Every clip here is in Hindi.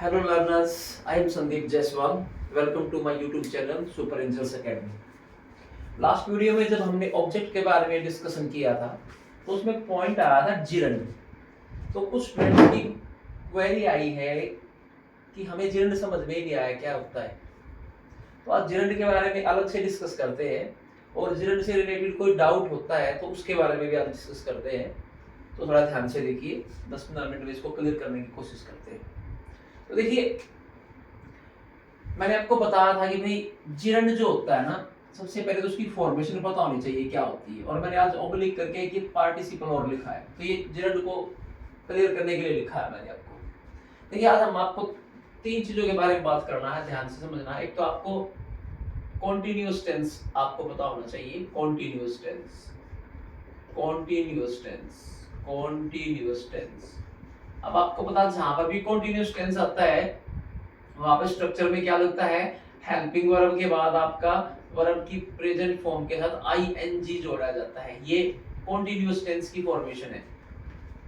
Hello learners, I am Sandeep Jaiswal. Welcome to my YouTube channel Super Angels Academy. Last video में जब हमने ऑब्जेक्ट के बारे में डिस्कशन किया था तो उसमें पॉइंट आया था जिरंड। तो कुछ स्टूडेंट्स की क्वेरी आई है कि हमें जिरंड समझ में ही नहीं आया क्या होता है। तो आज जिरंड के बारे में अलग से डिस्कस करते हैं और जिरंड से रिलेटेड कोई डाउट होता है तो उसके बारे में भी आज डिस्कस करते हैं। तो थोड़ा ध्यान से देखिए, 10-15 मिनट में इसको क्लियर करने की कोशिश करते हैं। तो देखिए, मैंने आपको बताया था कि भाई जिरंड जो होता है ना, सबसे पहले तो उसकी फॉर्मेशन पता होनी चाहिए क्या होती है। और मैंने आज ऑब्लिक करके एक पार्टिसिपल और लिखा है, तो ये जिरंड को क्लियर करने के लिए लिखा है मैंने आपको। देखिए, आज हम आपको 3 चीजों के बारे में बात करना है, ध्यान से समझना है। एक तो आपको कॉन्टिन्यूअस टेंस आपको पता होना चाहिए। Continuous tense, continuous tense, continuous tense. अब आपको पता है जहां पर भी कॉन्टिन्यूअस टेंस आता है वहां पर स्ट्रक्चर में क्या लगता है, हेल्पिंग वर्ब के बाद आपका वर्ब की प्रेजेंट फॉर्म के साथ आईएनजी जोड़ा जाता है। ये कॉन्टिन्यूअस टेंस की फॉर्मेशन है,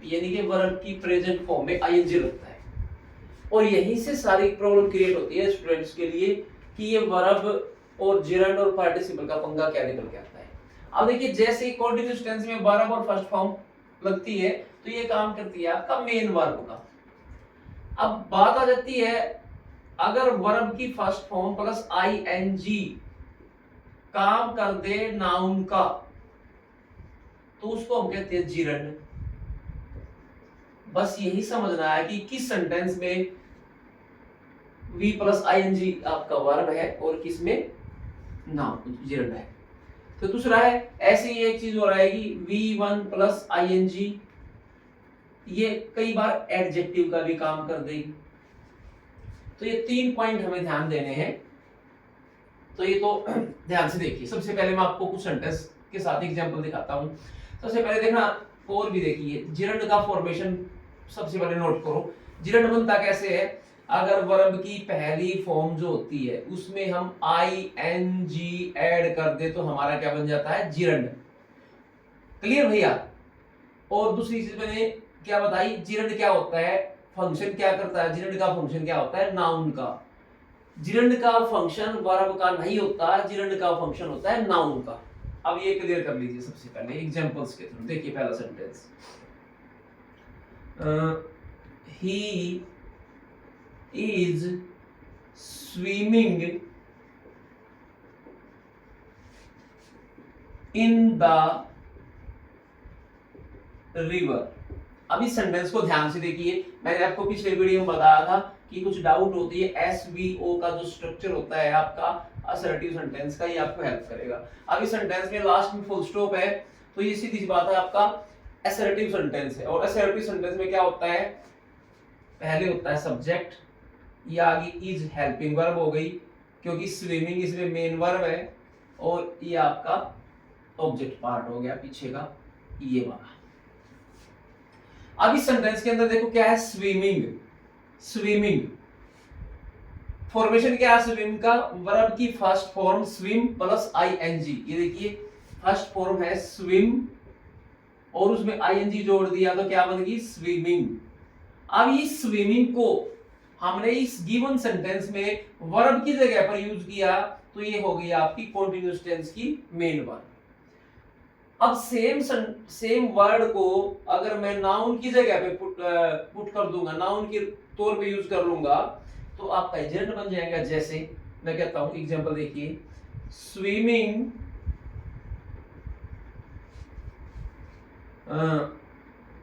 यानी कि वर्ब की प्रेजेंट फॉर्म में आईएनजी लगता है। और यहीं से सारी प्रॉब्लम क्रिएट होती है स्टूडेंट्स के लिए कि ये वर्ब और जिरंड और पार्टिसिपल का पंगा क्या निकल के आता है। अब देखिए, जैसे ही कॉन्टिन्यूअस टेंस में वर्ब और फर्स्ट फॉर्म लगती है तो ये काम करती है आपका मेन वर्ब का। अब बात आ जाती है, अगर वर्ब की फर्स्ट फॉर्म प्लस आईएनजी काम कर दे नाउन का तो उसको हम कहते हैं जिरंड। बस यही समझना है कि किस सेंटेंस में वी प्लस आईएनजी आपका वर्ब है और किस में नाउन जिरंड है। तो दूसरा है, ऐसे ही एक चीज हो रहेगी, V1 प्लस आईएनजी, ये कई बार एडजेक्टिव का भी काम कर देगी। तो ये 3 पॉइंट हमें ध्यान देने हैं। तो ये तो ध्यान से देखिए। सबसे पहले मैं आपको कुछ सेंटेंस के साथ एग्जांपल दिखाता हूं। सबसे पहले देखना, और भी देखिए, जिरंड का फॉर्मेशन सबसे पहले नोट करो। जिरंड बनता कैसे है, अगर वर्ब की पहली फॉर्म जो होती है उसमें हम आईएनजी ऐड कर दे तो हमारा क्या बन जाता है, जिरंड। क्लियर भैया। और दूसरी चीज मैंने क्या बताई, जिरंड क्या होता है, फंक्शन क्या करता है, जिरंड का फंक्शन क्या होता है, नाउन का। जिरंड का फंक्शन वर्ब का नहीं होता, जिरंड का फंक्शन होता है नाउन का। अब ये क्लियर कर लीजिए सबसे पहले एग्जांपल्स के थ्रू। देखिए पहला sentence, he is swimming in the river. अब इस सेंटेंस को ध्यान से देखिए। मैंने आपको पिछले वीडियो में बताया था कि कुछ डाउट होती है, एसवीओ का जो स्ट्रक्चर होता है आपका असर्टिव सेंटेंस का, ये आपको हेल्प करेगा। अब इस सेंटेंस में लास्ट में फुल स्टॉप है तो ये सीधी सी बात है आपका असर्टिव सेंटेंस है। और असर्टिव सेंटेंस में क्या होता है, पहले होता है सब्जेक्ट, ये आगे इज हेल्पिंग वर्ब हो गई क्योंकि स्विमिंग इसमें मेन वर्ब है, और ये आपका ऑब्जेक्ट पार्ट हो गया पीछे का ये वाला। अब इस सेंटेंस के अंदर देखो क्या है, स्विमिंग। स्विमिंग फॉर्मेशन क्या है, स्विम का वर्ब की first form swim plus I N G. ये देखिए फर्स्ट फॉर्म है स्विम और उसमें आईएनजी जोड़ दिया तो क्या बन गई, स्विमिंग। अब इस स्विमिंग को हमने इस गिवन सेंटेंस में वर्ब की जगह पर यूज किया तो ये हो गई आपकी कॉन्टिन्यूअस टेंस की मेन वर्ब। अब सेम वर्ड को अगर मैं नाउन की जगह पे पुट कर दूंगा, नाउन के तौर पे यूज कर लूंगा तो आपका जिरंड बन जाएगा। जैसे मैं कहता हूं, एग्जांपल देखिए, swimming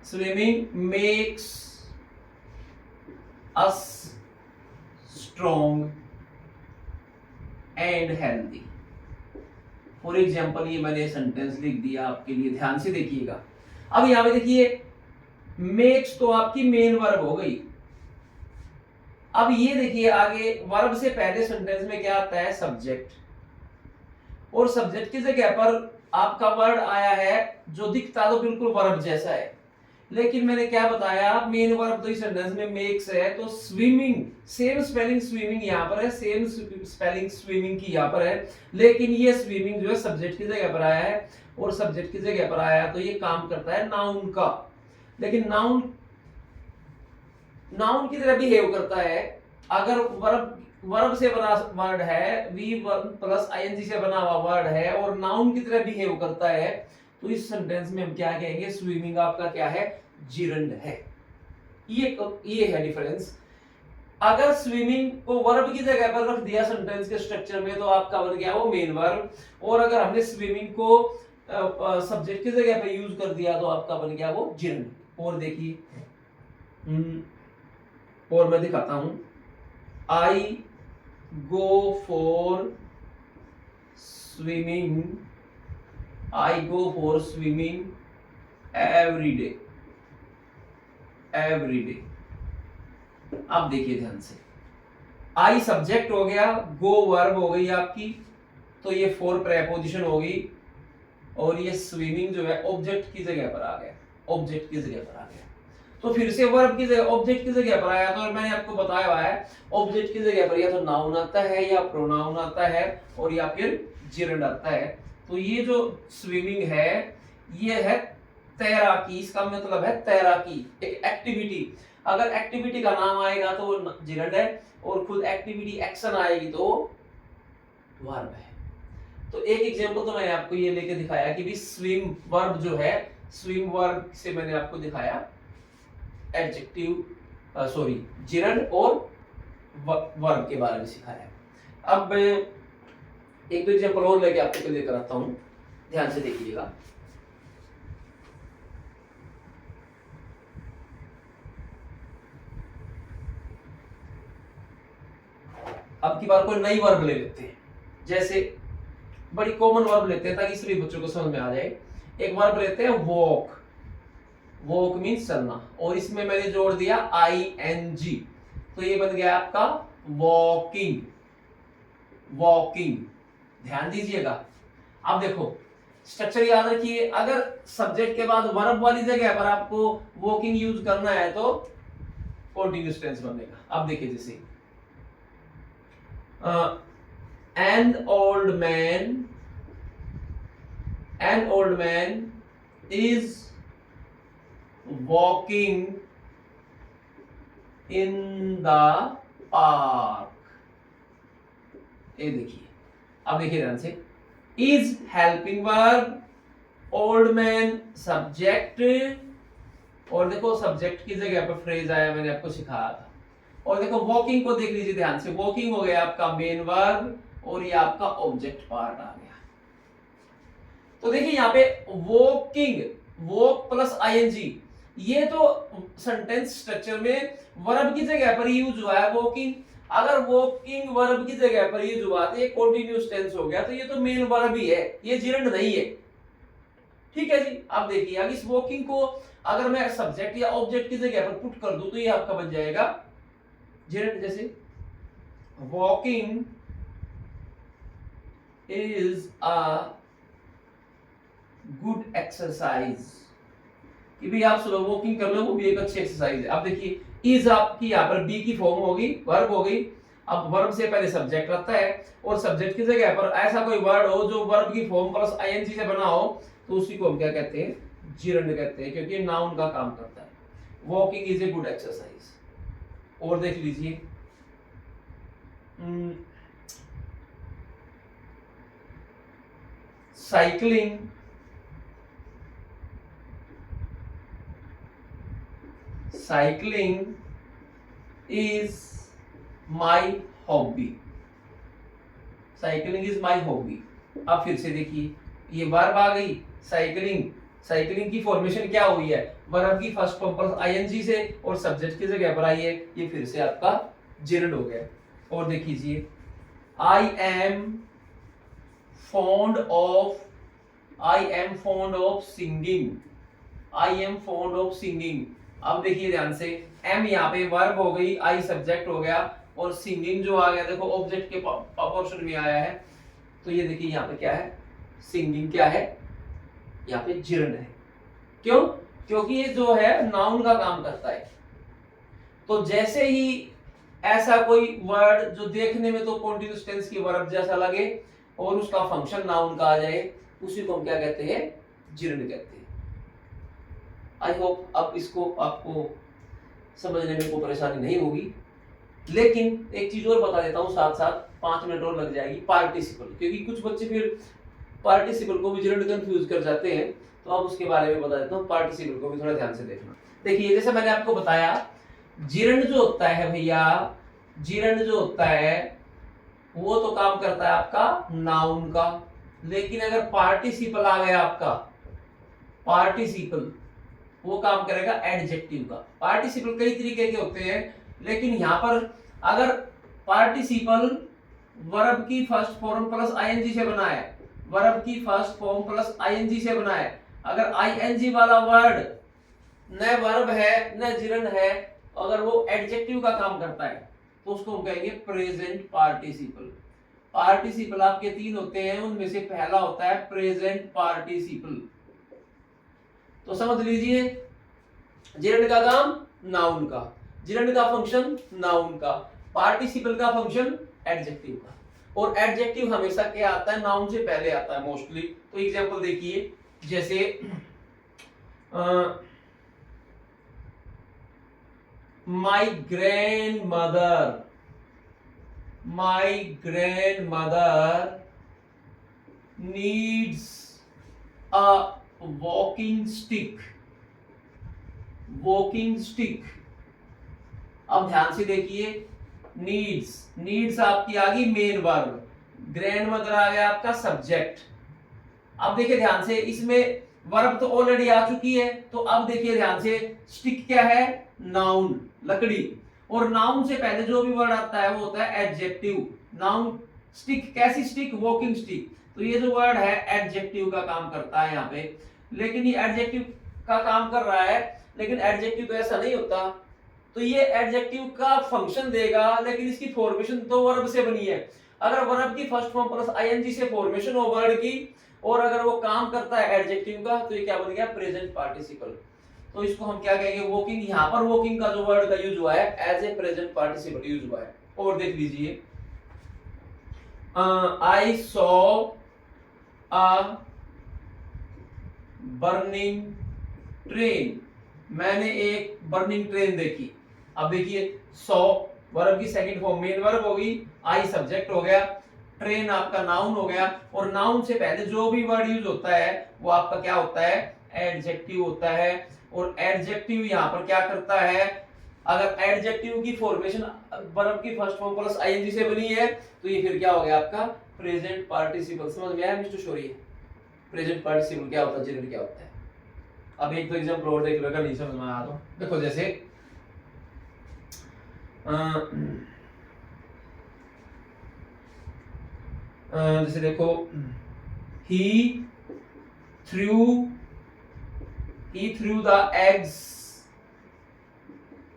swimming makes us strong and healthy. For example ये मैंने सेंटेंस लिख दिया आपके लिए, ध्यान से देखिएगा। अब यहां पे देखिए, मेक्स तो आपकी मेन वर्ब हो गई। अब ये देखिए आगे वर्ब से पहले सेंटेंस में क्या आता है, सब्जेक्ट। और सब्जेक्ट की जगह पर आपका वर्ड आया है जो दिखता तो बिल्कुल वर्ब जैसा है, लेकिन मैंने क्या बताया, मेन वर्ब तो इस सेंटेंस में मेक्स है, तो स्विमिंग, सेम स्पेलिंग स्विमिंग यहां पर है, सेम स्पेलिंग स्विमिंग की यहां पर है, लेकिन ये स्विमिंग जो है सब्जेक्ट की जगह पर आया है और सब्जेक्ट की जगह पर आया तो ये काम करता है नाउन का। लेकिन नाउन नाउन की तरह बिहेव करता है। अगर वर्ब से बना वर्ड है, वी वर्ब प्लस आईएनजी से बना हुआ वर्ड है और नाउन की तरह बिहेव करता है, तो इस सेंटेंस में हम क्या कहेंगे, स्विमिंग आपका क्या है, जिरंड है। ये है डिफरेंस। अगर स्विमिंग को वर्ब की जगह पर रख दिया सेंटेंस के स्ट्रक्चर में तो आपका बन गया वो मेन वर्ब, और अगर हमने स्विमिंग को सब्जेक्ट की जगह पर यूज कर दिया तो आपका बन गया वो जिरंड। और देखिए, और मैं दिखाता हूं, I go for swimming, I go for swimming every day, every day. अब देखिए ध्यान से, आई सब्जेक्ट हो गया, गो वर्ब हो गई आपकी, तो ये फॉर प्रेपोजिशन होगी, और ये स्विमिंग जो है ऑब्जेक्ट की जगह पर आ गया, ऑब्जेक्ट की जगह पर आ गया। तो फिर से वर्ब की जगह ऑब्जेक्ट की जगह पर आया, तो मैंने आपको बताया हुआ है ऑब्जेक्ट की जगह पर या तो नाउन आता है या प्रोनाउन आता है और या फिर जिरंड आता है। तो ये जो स्विमिंग है ये है तैराकी, इसका मतलब है तैराकी, एक एक्टिविटी। अगर एक्टिविटी का नाम आएगा तो वो जिरंड है, और खुद एक्टिविटी एक्शन आएगी तो वर्ब है। तो एक एग्जांपल तो मैंने आपको ये लेके दिखाया कि भी स्विम वर्ब जो है, स्विम वर्ब से मैंने आपको दिखाया एडजेक्टिव सॉरी जिरंड और वर्ब के बारे में सिखाया। अब एक दो एग्जांपल और लेके आपको लेकर आता हूं, ध्यान से देखिएगा। अब की बार कोई नई वर्ब ले लेते हैं, जैसे बड़ी कॉमन वर्ब लेते हैं ताकि सभी बच्चों को समझ में आ जाए। एक वर्ब लेते हैं वॉक, वॉक मीन्स चलना, और इसमें मैंने जोड़ दिया आईएनजी, तो ये बन गया आपका वॉकिंग, वॉकिंग। ध्यान दीजिएगा। अब देखो स्ट्रक्चर याद रखिए, अगर सब्जेक्ट के बाद वर्ब वाली जगह पर आपको वॉकिंग यूज करना है तो कंटीन्यूअस टेंस बनेगा। अब देखिए जैसे an old man is walking in the park। ये देखिए, अब देखिए ध्यान से, is helping verb, old man subject, और देखो सब्जेक्ट की जगह पर फ्रेज आया, मैंने आपको सिखाया था। और देखो वॉकिंग को देख लीजिए ध्यान से, वॉकिंग हो गया आपका मेन वर्ब और ये आपका ऑब्जेक्ट पार्ट आ गया। तो देखिए यहाँ पे वॉकिंग, वॉक प्लस आईएनजी, ये तो सेंटेंस स्ट्रक्चर में वर्ब की जगह पर यूज हुआ है वॉकिंग। अगर वॉकिंग वर्ब की जगह पर यूज हुआ तो ये कंटीन्यूअस टेंस हो गया, तो ये तो मेन वर्ब ही है, ये जिरंड नहीं है। ठीक है जी। अब देखिए, अब इस वॉकिंग को अगर मैं सब्जेक्ट या ऑब्जेक्ट की जगह पर पुट कर दूं तो ये आपका बन जाएगा जिरंड। जैसे walking is a good exercise, कि भी आप सुबह वॉकिंग कर लो, वो भी एक अच्छी एक्सरसाइज है। अब देखिए इज आपकी यहाँ पर बी की फॉर्म होगी, वर्ब हो गई। अब वर्ब से पहले सब्जेक्ट आता है, और सब्जेक्ट की जगह पर ऐसा कोई वर्ड हो जो वर्ब की फॉर्म प्लस आईएनजी से बना हो, तो उसी को हम क्या कहते हैं, जिरंड कहते हैं, क्योंकि नाउन का काम करता है। Walking is a good exercise. और देख लीजिए cycling, cycling is my hobby, cycling is my hobby. अब फिर से देखिए, ये वर्ब आ गई साइकिलिंग, साइकिलिंग की फॉर्मेशन क्या हुई है, वर्ब की फर्स्ट फॉर्म पर आईएनजी से और सब्जेक्ट की जगह पर आई है, ये फिर से आपका जिरंड हो गया। और देख लीजिए, I am fond of singing, I am fond of singing। अब देखिए ध्यान से, एम यहाँ पे वर्ब हो गई, आई सब्जेक्ट हो गया, और सिंगिंग जो आ गया देखो ऑब्जेक्ट के पोर्शन में आया है। तो ये देखिए यहाँ पे क्या है, सिंगिंग क्या है, यहाँ पे जिरंड है। क्यों? क्योंकि ये जो है नाउन का काम करता है। तो जैसे ही ऐसा कोई वर्ड जो देखने में तो कंटीन्यूअस टेंस की वर्ब जैसा लगे और उसका फंक्शन नाउन का आ जाए, उसी को हम क्या कहते हैं, जिरंड कहते हैं। आई होप अब इसको आपको समझने में कोई परेशानी नहीं होगी। लेकिन एक चीज और बता देता हूँ साथ साथ, 5 मिनट और लग जाएगी, पार्टिसिपल, क्योंकि कुछ बच्चे फिर पार्टिसिपल को भी जरूर कंफ्यूज कर जाते हैं, तो अब उसके बारे में बता देता हूँ। पार्टिसिपल को भी थोड़ा ध्यान से देखना। देखिए जैसे मैंने आपको बताया, जिरंड जो होता है भैया, जिरंड जो होता है वो तो काम करता है आपका नाउन का, लेकिन अगर पार्टिसिपल आ गया आपका, पार्टिसिपल, वो काम करेगा एडजेक्टिव का। पार्टिसिपल कई तरीके के होते हैं, लेकिन यहां पर अगर पार्टिसिपल वर्ब की फर्स्ट फॉर्म प्लस आईएनजी से बना है, वर्ब की फर्स्ट फॉर्म प्लस आईएनजी से बना है, अगर आईएनजी वाला वर्ड न वर्ब है न जिरंड है, अगर वो एडजेक्टिव का काम करता है, तो उसको हम कहेंगे प्रेजेंट पार्टिसिपल। पार्टिसिपल आपके 3 होते हैं, उनमें से पहला होता है प्रेजेंट पार्टिसिपल। तो समझ लीजिए, जिरंड का काम नाउन का, जिरंड का फंक्शन नाउन का, पार्टिसिपल का फंक्शन एडजेक्टिव का। और एडजेक्टिव हमेशा क्या आता है, नाउन से पहले आता है मोस्टली। तो एग्जांपल देखिए, जैसे my grandmother, my grandmother needs a walking stick, walking stick. अब ध्यान से देखिए, नीड्स, नीड्स आपकी आ गई मेन वर्ब, ग्रैंडमदर आ गया आपका सब्जेक्ट। अब देखिए ध्यान से, इसमें वर्ब तो ऑलरेडी आ चुकी है, तो अब देखिए ध्यान से, स्टिक क्या है, नाउन, लकड़ी। और नाउन से पहले जो भी वर्ड आता है वो होता है एडजेक्टिव। नाउन स्टिक, कैसी स्टिक, वॉकिंग स्टिक। तो ये जो वर्ड है एडजेक्टिव का काम करता है यहाँ पे, लेकिन ये एडजेक्टिव का काम कर रहा है, लेकिन एडजेक्टिव तो ऐसा नहीं होता। तो ये एडजेक्टिव का फंक्शन देगा, लेकिन इसकी फॉर्मेशन तो वर्ब से बनी है। अगर वर्ब की फर्स्ट फॉर्म प्लस आईएनजी से फॉर्मेशन हो वर्ड की, और अगर वो काम करता है एडजेक्टिव का, तो ये क्या बन गया, प्रेजेंट पार्टिसिपल। तो इसको हम क्या कहेंगे, वॉकिंग। यहाँ पर वॉकिंग का जो वर्ड का यूज हुआ है as a present participle use हुआ है। और देख लीजिए, I saw a burning train, मैंने एक बर्निंग ट्रेन देखी। अब देखिए, सॉ वर्ब की सेकंड फॉर्म मेन वर्ब होगी, आई सब्जेक्ट हो गया, ट्रेन आपका नाउन हो गया। और नाउन से पहले जो भी वर्ड यूज होता है वो आपका क्या होता है, एडजेक्टिव होता है। और एडजेक्टिव यहाँ पर क्या करता है, अगर एडजेक्टिव की फॉर्मेशन वर्ब की फर्स्ट फॉर्म प्लस आईएनजी से बनी है, तो ये फिर क्या हो गया आपका प्रेजेंट पार्टिसिपल। समझ में आया मिस्टर शौरी, प्रेजेंट पार्टिसिपल क्या होता है, जिरंड क्या होता है। अब एक दो एग्जांपल और देख लो, अगर नहीं समझ में आया तो देखो, जैसे जैसे देखो, he threw the eggs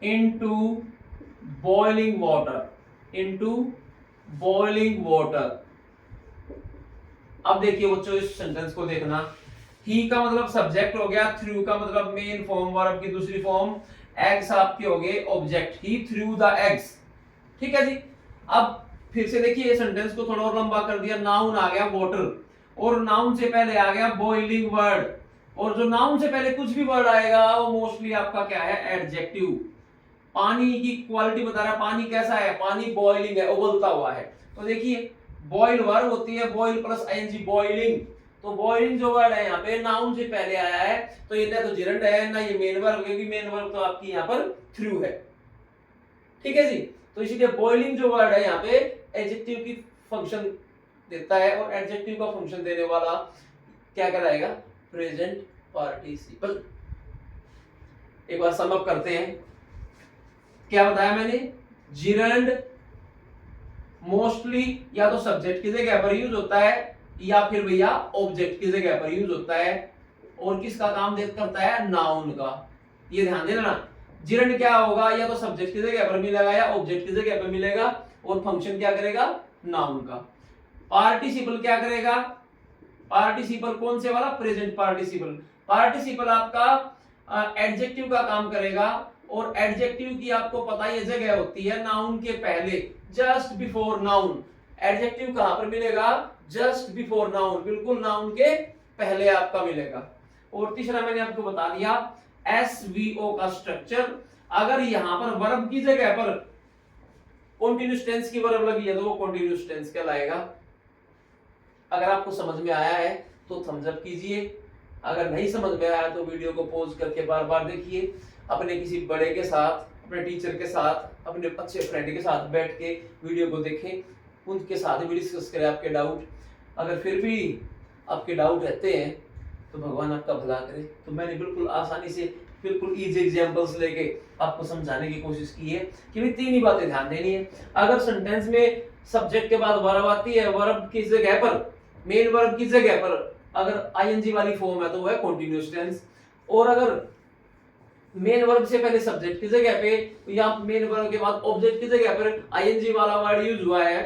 into boiling water, into boiling water। अब देखिए बच्चों, इस सेंटेंस को देखना, ही का मतलब सब्जेक्ट हो गया, थ्रू का मतलब मेन फॉर्म वर्ब की दूसरी फॉर्म, एग्स आपके हो गए object, he through the eggs. ठीक है जी। अब फिर से देखिए, ये सेंटेंस को थोड़ा और लंबा कर दिया, नाउन आ गया वाटर, और नाउन से पहले आ गया बॉइलिंग वर्ड। और जो नाउन से पहले कुछ भी वर्ड आएगा वो मोस्टली आपका क्या है, एडजेक्टिव। पानी की क्वालिटी बता रहा है, पानी कैसा है, पानी बॉइलिंग है, उबलता हुआ है। तो देखिए, बॉइल वर्ब होती है, बॉइल प्लस आईएनजी, बॉइलिंग। तो बॉइलिंग जो वर्ड है यहाँ पे नाउन से पहले आया है, तो ये ना तो जिरंड है ना ये मेन वर्ब, क्योंकि मेन वर्ब तो आपकी यहाँ पर थ्रू है। ठीक है जी। तो इसीलिए बॉइलिंग जो वर्ड है यहाँ पे एडजेक्टिव की फंक्शन देता है, और एडजेक्टिव का फंक्शन देने वाला क्या कहलाएगा, प्रेजेंट पार्टिसिपल। एक बार सम अप करते हैं, क्या बताया मैंने, जिरंड मोस्टली या तो सब्जेक्ट की जगह पर यूज होता है, या फिर भैया ऑब्जेक्ट की जगह पर यूज होता है। और किसका काम करता है, नाउन का। ये ध्यान देना, जिरंड क्या होगा, या तो सब्जेक्ट की जगह पर मिलेगा या ऑब्जेक्ट की जगह पर मिलेगा, और फंक्शन क्या करेगा, नाउन का। पार्टिसिपल क्या करेगा, पार्टिसिपल कौन से वाला, प्रेजेंट पार्टिसिपल। पार्टिसिपल आपका एडजेक्टिव का काम करेगा, और एडजेक्टिव की आपको पता ये जगह होती है नाउन के पहले, जस्ट बिफोर नाउन। एडजेक्टिव कहां पर मिलेगा, जस्ट बिफोर नाउन, बिल्कुल नाउन के पहले आपका मिलेगा। और तीसरा मैंने आपको बता दिया, एसवीओ का स्ट्रक्चर। अगर यहाँ पर वर्ब की जगह पर कंटीन्यूअस टेंस की वर्ब लगी है तो वो कंटीन्यूअस टेंस कहलाएगा। अगर आपको समझ में आया है तो थम्स अप कीजिए, अगर नहीं समझ में आया तो वीडियो को पॉज करके बार बार देखिए, अपने किसी बड़े के साथ, अपने टीचर के साथ, अपने अच्छे फ्रेंड के साथ बैठ के वीडियो को देखें, उनके साथ भी डिस्कस करें आपके डाउट। अगर फिर भी आपके डाउट रहते हैं तो भगवान आपका भला करे। तो मैंने बिल्कुल आसानी से बिल्कुल इजी एग्जांपल्स लेके आपको समझाने की कोशिश की है कि भाई तीन ही बातें ध्यान देनी है। अगर सेंटेंस में सब्जेक्ट के बाद वर्ब आती है, वर्ब की जगह पर, मेन वर्ब की जगह पर अगर आईएनजी वाली फॉर्म है तो वो है कंटीन्यूअस टेंस। और अगर मेन वर्ब से पहले सब्जेक्ट की जगह पे या मेन वर्ब के बाद ऑब्जेक्ट की जगह पर आईएनजी वाला वर्ड यूज हुआ है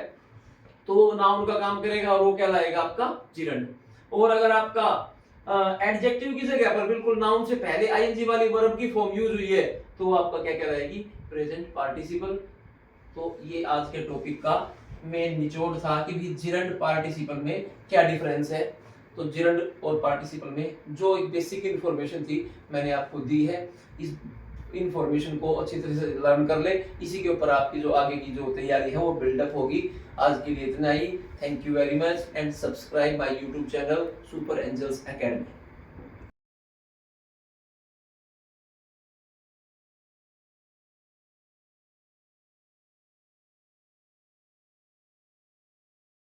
तो नाउन का काम करेगा और वो कहलाएगा आपका जिरंड। और अगर आपका एडजेक्टिव की जगह पर बिल्कुल नाउन से पहले आईएनजी वाली वर्ब की फॉर्म यूज हुई है तो वो आपका क्या कहलाएगी, प्रेजेंट पार्टिसिपल। तो ये आज के टॉपिक का मेन निचोड़ था कि भी जिरंड पार्टिसिपल में क्या डिफरेंस है। तो जिरंड और पार्टिसिपल में जो एक बेसिक इंफॉर्मेशन थी मैंने आपको दी है, इस इंफॉर्मेशन को अच्छी तरह से लर्न कर ले, इसी के ऊपर आपकी जो आगे की जो तैयारी है वो बिल्डअप होगी। आज के लिए इतना ही। Thank you very much and subscribe my YouTube channel super angels academy.